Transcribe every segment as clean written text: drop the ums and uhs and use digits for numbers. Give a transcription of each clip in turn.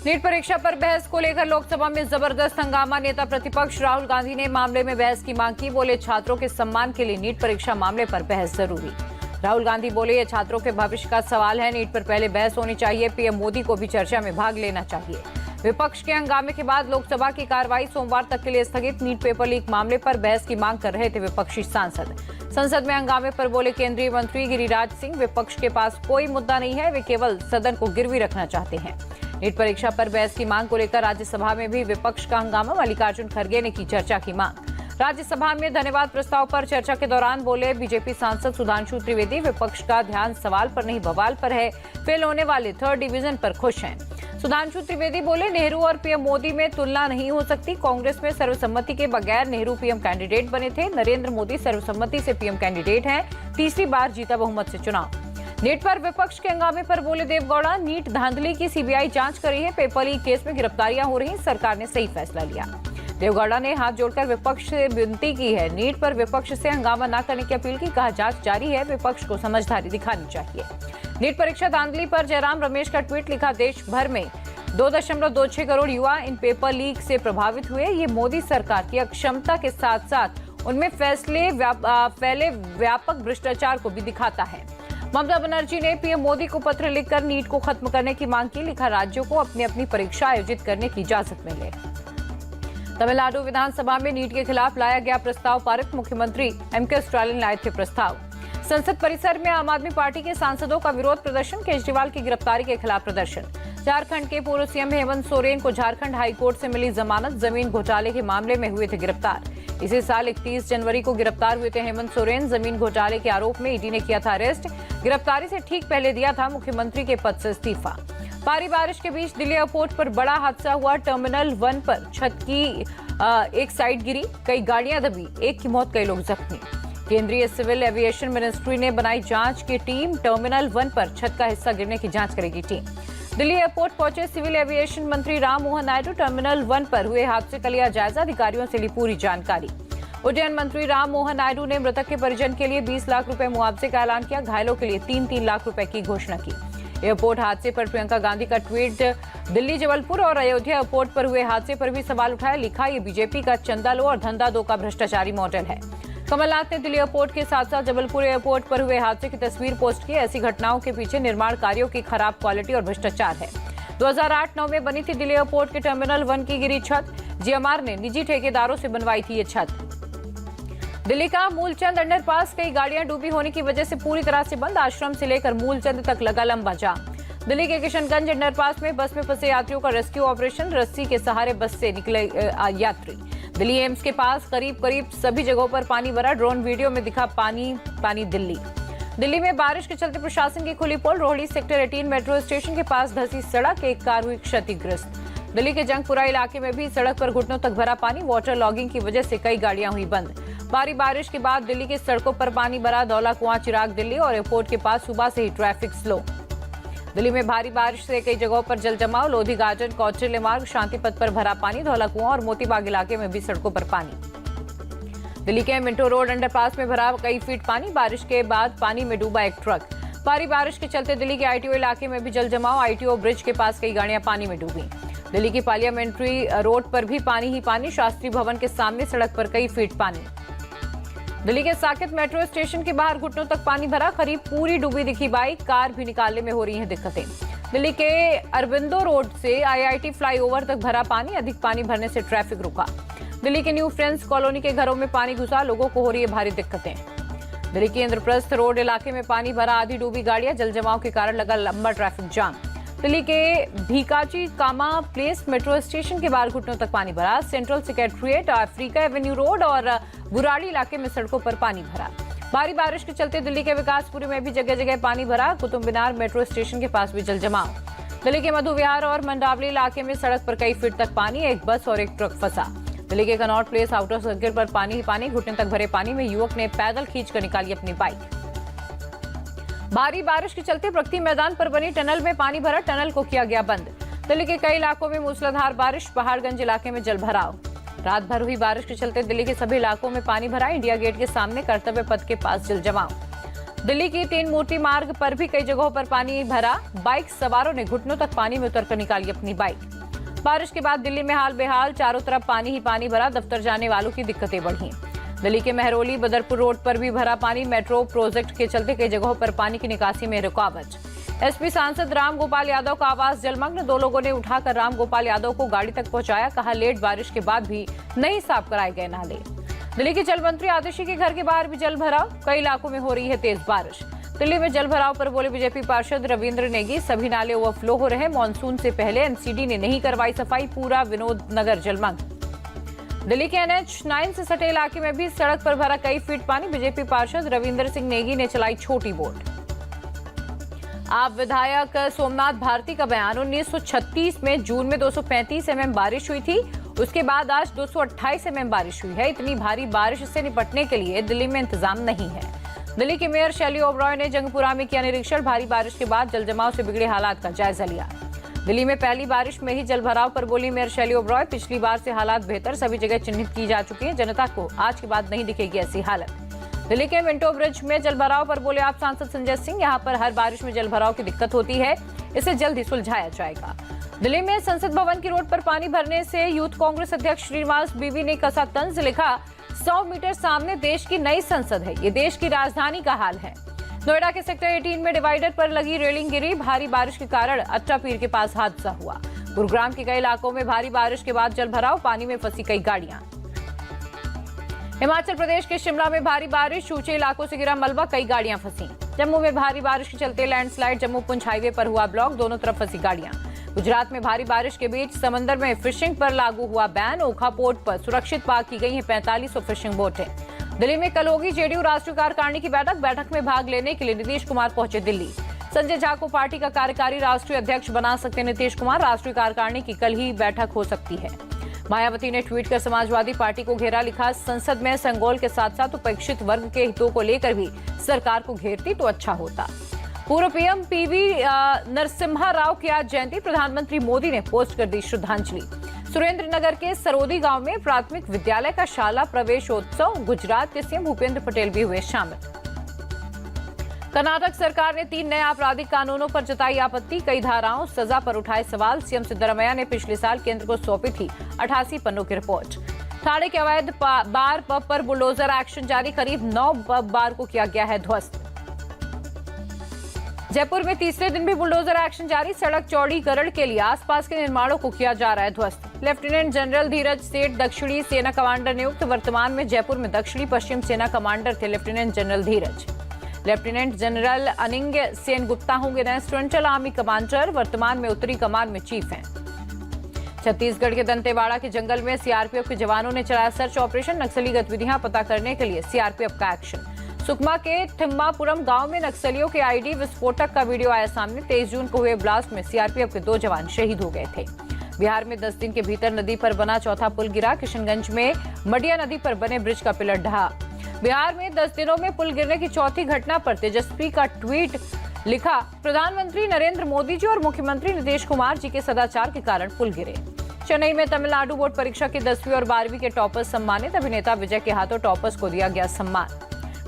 NEET परीक्षा पर बहस को लेकर लोकसभा में जबरदस्त हंगामा। नेता प्रतिपक्ष राहुल गांधी ने मामले में बहस की मांग की। बोले, छात्रों के सम्मान के लिए नीट परीक्षा मामले पर बहस जरूरी। राहुल गांधी बोले, ये छात्रों के भविष्य का सवाल है। नीट पर पहले बहस होनी चाहिए। पीएम मोदी को भी चर्चा में भाग लेना चाहिए। विपक्ष के हंगामे के बाद लोकसभा की कार्रवाई सोमवार तक के लिए स्थगित। नीट पेपर लीक मामले पर बहस की मांग कर रहे थे विपक्षी सांसद। संसद में हंगामे पर बोले केंद्रीय मंत्री गिरिराज सिंह, विपक्ष के पास कोई मुद्दा नहीं है, वे केवल सदन को गिरवी रखना चाहते हैं। नीट परीक्षा पर बहस की मांग को लेकर राज्यसभा में भी विपक्ष का हंगामा। मल्लिकार्जुन खड़गे ने की चर्चा की मांग। राज्यसभा में धन्यवाद प्रस्ताव पर चर्चा के दौरान बोले बीजेपी सांसद सुधांशु त्रिवेदी, विपक्ष का ध्यान सवाल पर नहीं बवाल पर है। फेल होने वाले 3rd डिवीजन पर खुश हैं। सुधांशु त्रिवेदी बोले, नेहरू और पीएम मोदी में तुलना नहीं हो सकती। कांग्रेस में सर्वसम्मति के बगैर नेहरू पीएम कैंडिडेट बने थे। नरेंद्र मोदी सर्वसम्मति से पीएम कैंडिडेट हैं। तीसरी बार जीता बहुमत से चुनाव। नीट पर विपक्ष के हंगामे पर बोले देवगौड़ा, नीट धांधली की सीबीआई जांच कर रही है। पेपर लीक केस में गिरफ्तारियां हो रही, सरकार ने सही फैसला लिया। देवगौड़ा ने हाथ जोड़कर विपक्ष से विनती की है। नीट पर विपक्ष से हंगामा न करने की अपील की। कहा, जांच जारी है, विपक्ष को समझदारी दिखानी चाहिए। नीट परीक्षा धांधली पर जयराम रमेश का ट्वीट लिखा, देश भर में 2.26 करोड़ युवा इन पेपर लीक से प्रभावित हुए। ये मोदी सरकार की अक्षमता के साथ साथ उनमें फैले व्यापक भ्रष्टाचार को भी दिखाता है। ममता बनर्जी ने पीएम मोदी को पत्र लिखकर नीट को खत्म करने की मांग की। लिखा, राज्यों को अपनी अपनी परीक्षा आयोजित करने की इजाजत मिले। तमिलनाडु विधानसभा में नीट के खिलाफ लाया गया प्रस्ताव पारित। मुख्यमंत्री एमके स्टालिन लाए थे प्रस्ताव। संसद परिसर में आम आदमी पार्टी के सांसदों का विरोध प्रदर्शन। केजरीवाल की गिरफ्तारी के खिलाफ प्रदर्शन। झारखंड के पूर्व सीएम हेमंत सोरेन को झारखंड हाईकोर्ट से मिली जमानत। जमीन घोटाले के मामले में हुए थे गिरफ्तार। इसी साल 31 जनवरी को गिरफ्तार हुए थे हेमंत सोरेन। जमीन घोटाले के आरोप में ईडी ने किया था अरेस्ट। गिरफ्तारी से ठीक पहले दिया था मुख्यमंत्री के पद से इस्तीफा। भारी बारिश के बीच दिल्ली एयरपोर्ट पर बड़ा हादसा हुआ। टर्मिनल 1 पर छत की एक साइड गिरी, कई गाड़ियां दबी, एक की मौत, कई लोग जख्मी। केंद्रीय सिविल एविएशन मिनिस्ट्री ने बनाई जांच की टीम। टर्मिनल 1 पर छत का हिस्सा गिरने की जांच करेगी टीम। दिल्ली एयरपोर्ट पहुंचे सिविल एविएशन मंत्री राम मोहन नायडू। टर्मिनल 1 पर हुए हादसे का लिया जायजा, अधिकारियों से ली पूरी जानकारी। उड्डयन मंत्री राम मोहन नायडू ने मृतक के परिजन के लिए 20 लाख रुपए मुआवजे का ऐलान किया। घायलों के लिए 3-3 लाख रुपए की घोषणा की। एयरपोर्ट हादसे पर प्रियंका गांधी का ट्वीट। दिल्ली, जबलपुर और अयोध्या एयरपोर्ट पर हुए हादसे पर भी सवाल उठाया। लिखा, ये बीजेपी का चंदा लो और धंधा दो का भ्रष्टाचारी मॉडल है। कमलनाथ ने दिल्ली एयरपोर्ट के साथ साथ जबलपुर एयरपोर्ट पर हुए हादसे की तस्वीर पोस्ट की। ऐसी घटनाओं के पीछे निर्माण कार्यों की खराब क्वालिटी और भ्रष्टाचार है। 2008-9 में बनी थी दिल्ली एयरपोर्ट के टर्मिनल 1 की गिरी छत। जीएमआर ने निजी ठेकेदारों से बनवाई थी ये छत। दिल्ली का मूलचंद अंडरपास कई गाड़ियां डूबी होने की वजह से पूरी तरह से बंद। आश्रम से लेकर मूलचंद तक लगा लंबा जाम। दिल्ली के किशनगंज अंडरपास में बस में फंसे यात्रियों का रेस्क्यू ऑपरेशन। रस्सी के सहारे बस से निकले यात्री। दिल्ली एम्स के पास करीब सभी जगहों पर पानी भरा। ड्रोन वीडियो में दिखा पानी दिल्ली में बारिश के चलते प्रशासन की खुली पोल। रोहड़ी सेक्टर 18 मेट्रो स्टेशन के पास धंसी सड़क, एक कार हुई क्षतिग्रस्त। दिल्ली के जंगपुरा इलाके में भी सड़क पर घुटनों तक भरा पानी। वाटर लॉगिंग की वजह से कई गाड़ियां हुई बंद। भारी बारिश के बाद दिल्ली की सड़कों पर पानी भरा। दौला कुआं, चिराग दिल्ली और एयरपोर्ट के पास सुबह से ही ट्रैफिक स्लो। दिल्ली में भारी बारिश से कई जगहों पर जल जमाव। लोधी गार्डन, कौटिल्य मार्ग, शांति पथ पर भरा पानी। धौला कुआं और मोतीबाग इलाके में भी सड़कों पर पानी। दिल्ली के मिंटो रोड अंडरपास में भरा कई फीट पानी। बारिश के बाद पानी में डूबा एक ट्रक। भारी बारिश के चलते दिल्ली के आईटीओ इलाके में भी जल जमाव। आईटीओ ब्रिज के पास कई गाड़ियां पानी में डूबी। दिल्ली की पार्लियामेंट्री रोड पर भी पानी ही पानी। शास्त्री भवन के सामने सड़क पर कई फीट पानी। दिल्ली के साकेत मेट्रो स्टेशन के बाहर घुटनों तक पानी भरा। करीब पूरी डूबी दिखी बाइक, कार भी निकालने में हो रही हैं दिक्कतें। दिल्ली के अरबिंदो रोड से आईआईटी फ्लाईओवर तक भरा पानी। अधिक पानी भरने से ट्रैफिक रुका। दिल्ली के न्यू फ्रेंड्स कॉलोनी के घरों में पानी घुसा। लोगों को हो रही है भारी दिक्कतें। दिल्ली के इंद्रप्रस्थ रोड इलाके में पानी भरा। आधी डूबी गाड़ियां। जल जमाव के कारण लगा लंबा ट्रैफिक जाम। दिल्ली के Bhikaji Cama Place metro station के बाहर घुटनों तक पानी भरा। Central Secretariat, Africa Avenue Road और बुराड़ी इलाके में सड़कों पर पानी भरा। भारी बारिश के चलते दिल्ली के विकासपुरी में भी जगह जगह पानी भरा। कुतुब मीनार मेट्रो स्टेशन के पास भी जल जमाव। दिल्ली के मधु विहार और मंडावली इलाके में सड़क पर कई फीट तक पानी। एक बस और एक ट्रक फंसा। दिल्ली के कनॉट प्लेस आउटर सर्किट पर पानी ही पानी। घुटने तक भरे पानी में युवक ने पैदल खींचकर निकाली अपनी बाइक। भारी बारिश के चलते प्रगति मैदान पर बनी टनल में पानी भरा। टनल को किया गया बंद। दिल्ली के कई इलाकों में मूसलाधार बारिश। पहाड़गंज इलाके में जल भराव। रात भर हुई बारिश के चलते दिल्ली के सभी इलाकों में पानी भरा। इंडिया गेट के सामने कर्तव्य पथ के पास जल जमाव। दिल्ली की तीन मूर्ति मार्ग पर भी कई जगहों पर पानी भरा। बाइक सवारों ने घुटनों तक पानी में उतरकर निकाली अपनी बाइक। बारिश के बाद दिल्ली में हाल बेहाल, चारों तरफ पानी ही पानी भरा। दफ्तर जाने वालों की दिक्कतें बढ़ी। दिल्ली के मेहरौली बदरपुर रोड पर भी भरा पानी। मेट्रो प्रोजेक्ट के चलते कई जगहों पर पानी की निकासी में रुकावट। एसपी सांसद राम गोपाल यादव का आवास जलमग्न। दो लोगों ने उठाकर राम गोपाल यादव को गाड़ी तक पहुंचाया। कहा, लेट बारिश के बाद भी नहीं साफ कराए गए नाले। दिल्ली के जल मंत्री आतिशी के घर के बाहर भी जल भराव। कई इलाकों में हो रही है तेज बारिश। दिल्ली में जल भराव पर बोले बीजेपी पार्षद रविंद्र नेगी। सभी नाले ओवरफ्लो हो रहे। मानसून से पहले एनसीडी ने नहीं करवाई सफाई। पूरा विनोद नगर जलमग्न। दिल्ली के NH-9 से सटे इलाके में भी सड़क पर भरा कई फीट पानी। बीजेपी पार्षद रविंद्र सिंह नेगी ने चलाई छोटी बोट। आप विधायक सोमनाथ भारती का बयान, 1936 में जून में 235 mm बारिश हुई थी। उसके बाद आज 228 mm बारिश हुई है। इतनी भारी बारिश से निपटने के लिए दिल्ली में इंतजाम नहीं है। दिल्ली के मेयर शैली ओबरॉय ने जंगपुरा में किया निरीक्षण। भारी बारिश के बाद जलजमाव से बिगड़े हालात का जायजा लिया। दिल्ली में पहली बारिश में ही जलभराव पर बोली मेयर शैली ओबरॉय, पिछली बार से हालात बेहतर, सभी जगह चिन्हित की जा चुकी है। जनता को आज के बाद नहीं दिखेगी ऐसी हालत। दिल्ली के मिंटो ब्रिज में जलभराव पर बोले आप सांसद संजय सिंह, यहां पर हर बारिश में जलभराव की दिक्कत होती है, इसे जल्द ही सुलझाया जाएगा। दिल्ली में संसद भवन की रोड पर पानी भरने से यूथ कांग्रेस अध्यक्ष श्रीनिवास बीवी ने कसा तंज। लिखा, 100 मीटर सामने देश की नई संसद है, ये देश की राजधानी का हाल है। नोएडा के सेक्टर 18 में डिवाइडर पर लगी रेलिंग गिरी। भारी बारिश के कारण अट्टा पीर के पास हादसा हुआ। गुरुग्राम के कई इलाकों में भारी बारिश के बाद जलभराव, पानी में फंसी कई गाड़ियां। हिमाचल प्रदेश के शिमला में भारी बारिश, ऊंचे इलाकों से गिरा मलबा, कई गाड़ियां फंसी। जम्मू में भारी बारिश के चलते लैंडस्लाइड, जम्मू पुंछ हाईवे पर हुआ ब्लॉक, दोनों तरफ फंसी गाड़ियां। गुजरात में भारी बारिश के बीच समंदर में फिशिंग पर लागू हुआ बैन। ओखा पोर्ट पर सुरक्षित पार्क की गई है 4500 फिशिंग बोटें। दिल्ली में कल होगी जेडीयू राष्ट्रीय कार्यकारिणी की बैठक में भाग लेने के लिए नीतीश कुमार पहुंचे दिल्ली। संजय झा को पार्टी का कार्यकारी राष्ट्रीय अध्यक्ष बना सकते नीतीश कुमार। राष्ट्रीय कार्यकारिणी की कल ही बैठक हो सकती है। मायावती ने ट्वीट कर समाजवादी पार्टी को घेरा। लिखा, संसद में संगोल के साथ साथ उपेक्षित वर्ग के हितों को लेकर भी सरकार को घेरती तो अच्छा होता। पूर्व पीएम PV नरसिम्हा राव की आज जयंती। प्रधानमंत्री मोदी ने पोस्ट कर दी श्रद्धांजलि। सुरेंद्रनगर के सरोदी गांव में प्राथमिक विद्यालय का शाला प्रवेशोत्सव। गुजरात के सीएम भूपेंद्र पटेल भी हुए शामिल। कर्नाटक सरकार ने 3 नए आपराधिक कानूनों पर जताई आपत्ति। कई धाराओं, सजा पर उठाए सवाल। सीएम सिद्धरामैया ने पिछले साल केंद्र को सौंपी थी 88 पन्नों की रिपोर्ट। ठाणे के अवैध बार पब पर बुलडोजर एक्शन जारी। करीब 9 पब बार को किया गया है ध्वस्त। जयपुर में तीसरे दिन भी बुलडोजर एक्शन जारी। सड़क चौड़ीकरण के लिए आसपास के निर्माणों को किया जा रहा है ध्वस्त। लेफ्टिनेंट जनरल धीरज सेठ दक्षिणी सेना कमांडर नियुक्त। वर्तमान में जयपुर में दक्षिणी पश्चिम सेना कमांडर थे लेफ्टिनेंट जनरल धीरज। लेफ्टिनेंट जनरल अनिंग सेन गुप्ता होंगे नए सेंट्रल आर्मी कमांडर। वर्तमान में उत्तरी कमान में चीफ हैं। छत्तीसगढ़ के दंतेवाड़ा के जंगल में सीआरपीएफ के जवानों ने चलाया सर्च ऑपरेशन। नक्सली गतिविधियां पता करने के लिए सीआरपीएफ का एक्शन। सुकमा के थिम्मापुरम गांव में नक्सलियों के आईडी विस्फोटक का वीडियो आया सामने। 23 जून को हुए ब्लास्ट में सीआरपीएफ के 2 जवान शहीद हो गए थे। बिहार में 10 दिन के भीतर नदी पर बना चौथा पुल गिरा। किशनगंज में मडिया नदी पर बने ब्रिज का पिलर ढहा। बिहार में 10 दिनों में पुल गिरने की चौथी घटना पर तेजस्वी का ट्वीट। लिखा, प्रधानमंत्री नरेंद्र मोदी जी और मुख्यमंत्री नीतीश कुमार जी के सदाचार के कारण पुल गिरे। चेन्नई में तमिलनाडु बोर्ड परीक्षा की 10वीं और 12वीं के टॉपर्स सम्मानित। अभिनेता विजय के हाथों टॉपर्स को दिया गया सम्मान।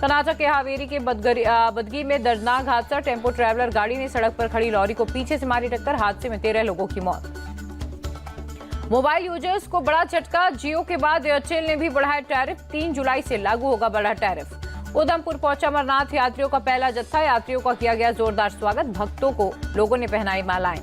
कर्नाटक के हावेरी के बदगी में दर्दनाक हादसा। टेम्पो ट्रैवलर गाड़ी ने सड़क पर खड़ी लॉरी को पीछे से मारी टक्कर। हादसे में 13 लोगों की मौत। मोबाइल यूजर्स को बड़ा झटका। जियो के बाद एयरटेल ने भी बढ़ाया टैरिफ। 3 जुलाई से लागू होगा बड़ा टैरिफ। उधमपुर पहुंचा अमरनाथ यात्रियों का पहला जत्था। यात्रियों का किया गया जोरदार स्वागत। भक्तों को लोगों ने पहनाई मालाएं।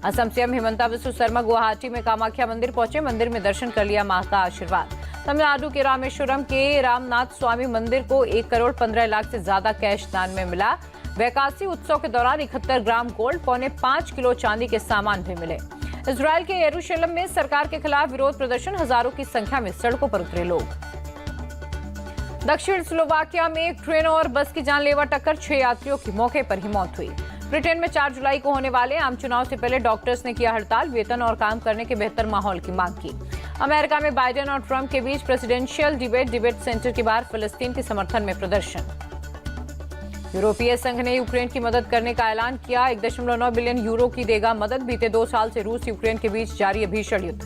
असम सीएम हिमंता बिस्वा शर्मा गुवाहाटी में कामाख्या मंदिर पहुंचे। मंदिर में दर्शन कर लिया मां का आशीर्वाद। तमिलनाडु के रामेश्वरम के रामनाथ स्वामी मंदिर को 1 करोड़ 15 लाख से ज्यादा कैश दान में मिला। वैकासी उत्सव के दौरान 71 ग्राम गोल्ड, 5.25 किलो चांदी के सामान भी मिले। इजरायल के यरूशलेम में सरकार के खिलाफ विरोध प्रदर्शन। हजारों की संख्या में सड़कों पर उतरे लोग। दक्षिण स्लोवाकिया में एक ट्रेन और बस की जानलेवा टक्कर। 6 यात्रियों की मौके पर ही मौत हुई। ब्रिटेन में 4 जुलाई को होने वाले आम चुनाव से पहले डॉक्टर्स ने किया हड़ताल। वेतन और काम करने के बेहतर माहौल की मांग की। अमेरिका में बाइडेन और ट्रंप के बीच प्रेसिडेंशियल डिबेट सेंटर के बाहर फिलिस्तीन के समर्थन में प्रदर्शन। यूरोपीय संघ ने यूक्रेन की मदद करने का ऐलान किया। 1.9 बिलियन यूरो की देगा मदद। बीते 2 साल से रूस यूक्रेन के बीच जारी है भीषण युद्ध।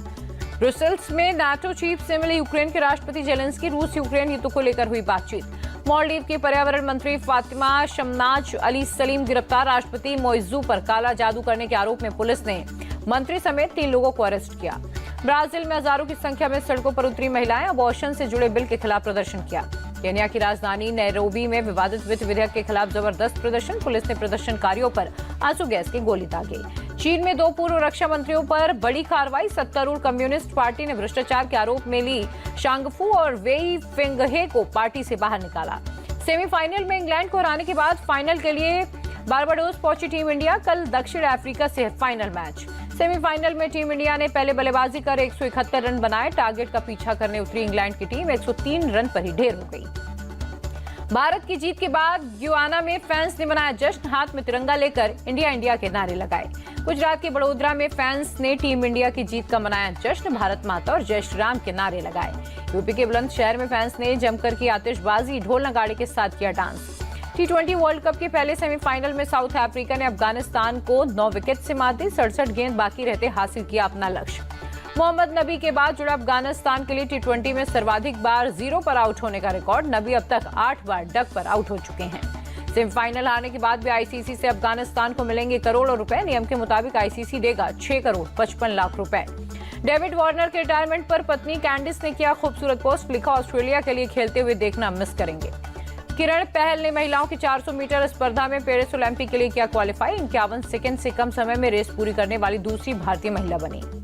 ब्रुसेल्स में नाटो चीफ से मिले यूक्रेन के राष्ट्रपति जेलेंस्की। रूस यूक्रेन युद्ध को लेकर हुई बातचीत। मालदीव की पर्यावरण मंत्री फातिमा शमनाज अली सलीम गिरफ्तार। राष्ट्रपति मोइजू पर काला जादू करने के आरोप में पुलिस ने मंत्री समेत 3 लोगों को अरेस्ट किया। ब्राजील में हजारों की संख्या में सड़कों पर उतरी महिलाएं अबॉर्शन से जुड़े बिल के खिलाफ प्रदर्शन किया। केन्या की राजधानी नैरोबी में विवादित वित्त विधेयक के खिलाफ जबरदस्त प्रदर्शन। पुलिस ने प्रदर्शनकारियों पर आंसू गैस की गोली दागी। चीन में 2 पूर्व रक्षा मंत्रियों पर बड़ी कार्रवाई। सत्तारूढ़ कम्युनिस्ट पार्टी ने भ्रष्टाचार के आरोप में ली शांगफू और वेई फेंगहे को पार्टी से बाहर निकाला। सेमीफाइनल में इंग्लैंड को हराने के बाद फाइनल के लिए बारबाडोस पहुंची टीम इंडिया। कल दक्षिण अफ्रीका से फाइनल मैच। सेमीफाइनल में टीम इंडिया ने पहले बल्लेबाजी कर 171 रन बनाए। टारगेट का पीछा करने उतरी इंग्लैंड की टीम 103 रन पर ही ढेर हो गई। भारत की जीत के बाद गुयाना में फैंस ने मनाया जश्न। हाथ में तिरंगा लेकर इंडिया इंडिया के नारे लगाए। गुजरात के बड़ोदरा में फैंस ने टीम इंडिया की जीत का मनाया जश्न। भारत माता और जय श्री राम के नारे लगाए। यूपी के बुलंदशहर में फैंस ने जमकर की आतिशबाजी, ढोल नगाड़े के साथ किया डांस। T20 वर्ल्ड कप के पहले सेमीफाइनल में साउथ अफ्रीका ने अफगानिस्तान को 9 विकेट से मात दी। 67 गेंद बाकी रहते हासिल किया अपना लक्ष्य। मोहम्मद नबी के बाद जुड़ा अफगानिस्तान के लिए T20 में सर्वाधिक बार 0 पर आउट होने का रिकॉर्ड। नबी अब तक 8 बार डक पर आउट हो चुके हैं। सेमीफाइनल हारने के बाद भी आईसीसी से अफगानिस्तान को मिलेंगे करोड़ों रुपए। नियम के मुताबिक आईसीसी देगा 6 करोड़ 55 लाख रुपए। डेविड वार्नर के रिटायरमेंट पर पत्नी कैंडिस ने किया खूबसूरत पोस्ट। लिखा, ऑस्ट्रेलिया के लिए खेलते हुए देखना मिस करेंगे। किरण पहल ने महिलाओं की 400 मीटर स्पर्धा में पेरिस ओलंपिक के लिए किया क्वालिफाई। 51 सेकंड से कम समय में रेस पूरी करने वाली दूसरी भारतीय महिला बनी।